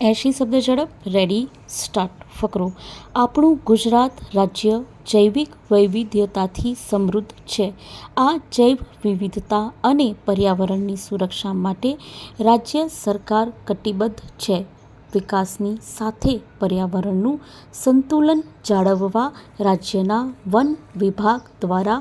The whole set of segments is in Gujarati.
80 શબ્દ ઝડપ રેડી સ્ટાર્ટ. ફકરો. આપણું ગુજરાત રાજ્ય જૈવિક વૈવિધ્યતાથી સમૃદ્ધ છે. આ જૈવ વિવિધતા અને પર્યાવરણની સુરક્ષા માટે રાજ્ય સરકાર કટિબદ્ધ છે. વિકાસની સાથે પર્યાવરણનું સંતુલન જાળવવા રાજ્યના વન વિભાગ દ્વારા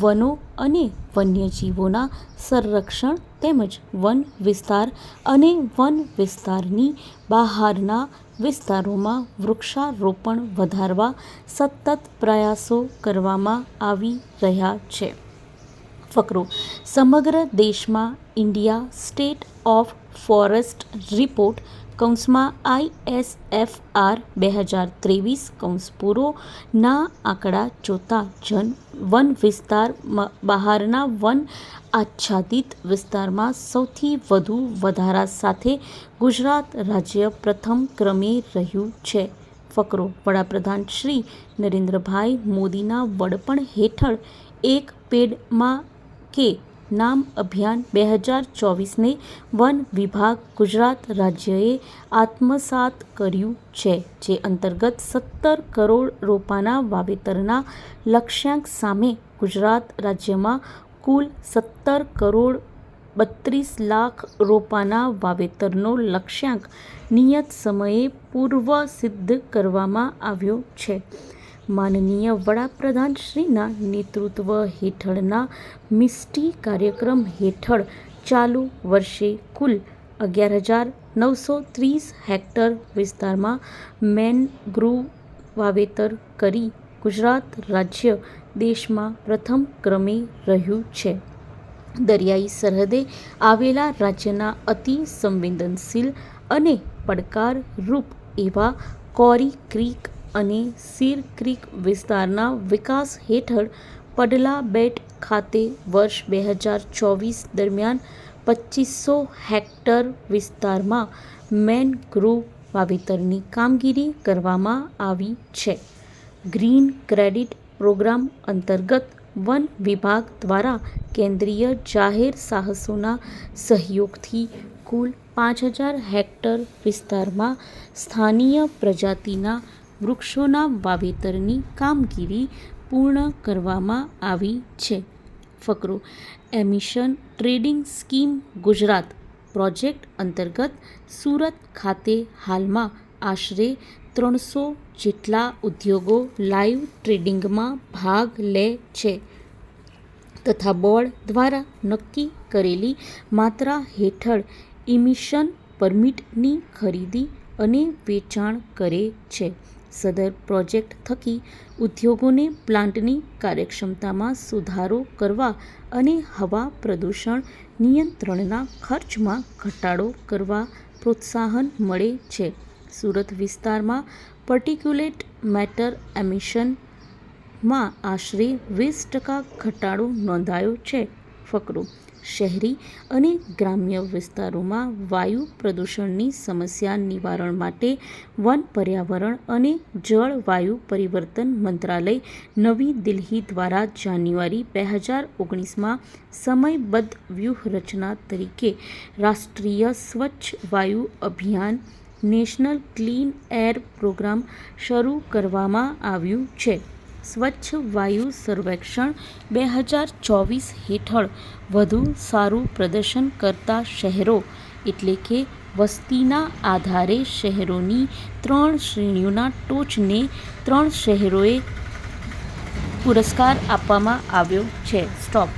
વનો અને વન્યજીવોના સંરક્ષણ તેમજ વન વિસ્તાર અને વન વિસ્તારની બહારના વિસ્તારોમાં વૃક્ષારોપણ વધારવા સતત પ્રયાસો કરવામાં આવી રહ્યા છે. ફકરો. સમગ્ર દેશમાં India state of forest report ISFR 2023 ના આંકડા જોતા વન વિસ્તાર બહારના વન આચ્છાદિત વિસ્તારમાં સૌથી વધુ વધારા સાથે ગુજરાત રાજ્ય પ્રથમ ક્રમે રહ્યું છે. ફકરો. વડાપ્રધાન શ્રી નરેન્દ્રભાઈ મોદીના વડપણ હેઠળ એક પેડ માં કે નામ અભિયાન 2024ને વન વિભાગ ગુજરાત રાજ્યએ આત્મસાત કર્યું છે, જે અંતર્ગત 17 કરોડ રોપાના વાવેતરના લક્ષ્યાંક સામે ગુજરાત રાજ્યમાં કુલ 17 કરોડ 32 લાખ રોપાના વાવેતરનો લક્ષ્યાંક નિયત સમયે પૂર્વ સિદ્ધ કરવામાં આવ્યો છે. માનનીય વડાપ્રધાનશ્રીના નેતૃત્વ હેઠળના મિસ્ટી કાર્યક્રમ હેઠળ ચાલુ વર્ષે કુલ 11,930 હેક્ટર વિસ્તારમાં મેનગ્રુવ વાવેતર કરી ગુજરાત રાજ્ય દેશમાં પ્રથમ ક્રમે રહ્યું છે. દરિયાઈ સરહદે આવેલા રાજ્યના અતિ સંવેદનશીલ અને પડકારરૂપ એવા કોરી ક્રીક અને સીર ક્રીક વિસ્તારના વિકાસ હેઠળ પડલા બેટ ખાતે વર્ષ 2024 દરમિયાન 2500 હેક્ટર વિસ્તારમાં મેનગ્રુવ વાવેતરની કામગીરી કરવામાં આવી છે. ગ્રીન ક્રેડિટ પ્રોગ્રામ અંતર્ગત વન વિભાગ દ્વારા કેન્દ્રીય જાહેર સાહસોના સહયોગથી કુલ 5,000 હેક્ટર વિસ્તારમાં સ્થાનીય પ્રજાતિના વૃક્ષોના વાવેતરની કામગીરી પૂર્ણ કરવામાં આવી છે. ફકરો. Emission trading scheme Gujarat project અંતર્ગત સુરત ખાતે હાલમાં આશરે 300 જેટલા ઉદ્યોગો લાઈવ ટ્રેડિંગમાં ભાગ લે છે તથા બોર્ડ દ્વારા નક્કી કરેલી માત્રા હેઠળ ઇમિશન પરમિટની ખરીદી અને વેચાણ કરે છે. સદર પ્રોજેક્ટ થકી ઉદ્યોગોને પ્લાન્ટની કાર્યક્ષમતામાં સુધારો કરવા અને હવા પ્રદૂષણ નિયંત્રણના ખર્ચમાં ઘટાડો કરવા પ્રોત્સાહન મળે છે. સુરત વિસ્તારમાં પર્ટિક્યુલેટ મેટર એમિશનમાં આશરે 20% ઘટાડો નોંધાયો છે. ફકરો. શહેરી અને ગ્રામ્ય વિસ્તારોમાં વાયુ પ્રદૂષણની સમસ્યા નિવારણ માટે વન પર્યાવરણ અને જળવાયુ પરિવર્તન મંત્રાલય નવી દિલ્હી દ્વારા જાન્યુઆરી 2019માં સમયબદ્ધ વ્યૂહરચના તરીકે રાષ્ટ્રીય સ્વચ્છ વાયુ અભિયાન નેશનલ ક્લીન એર પ્રોગ્રામ શરૂ કરવામાં આવ્યું છે. સ્વચ્છ વાયુ સર્વેક્ષણ 2024 હેઠળ વધુ સારું પ્રદર્શન કરતા શહેરો એટલે કે વસ્તીના આધારે શહેરોની 3 શ્રેણીઓના ટોચને 3 શહેરોએ પુરસ્કાર આપવામાં આવ્યો છે. સ્ટોપ.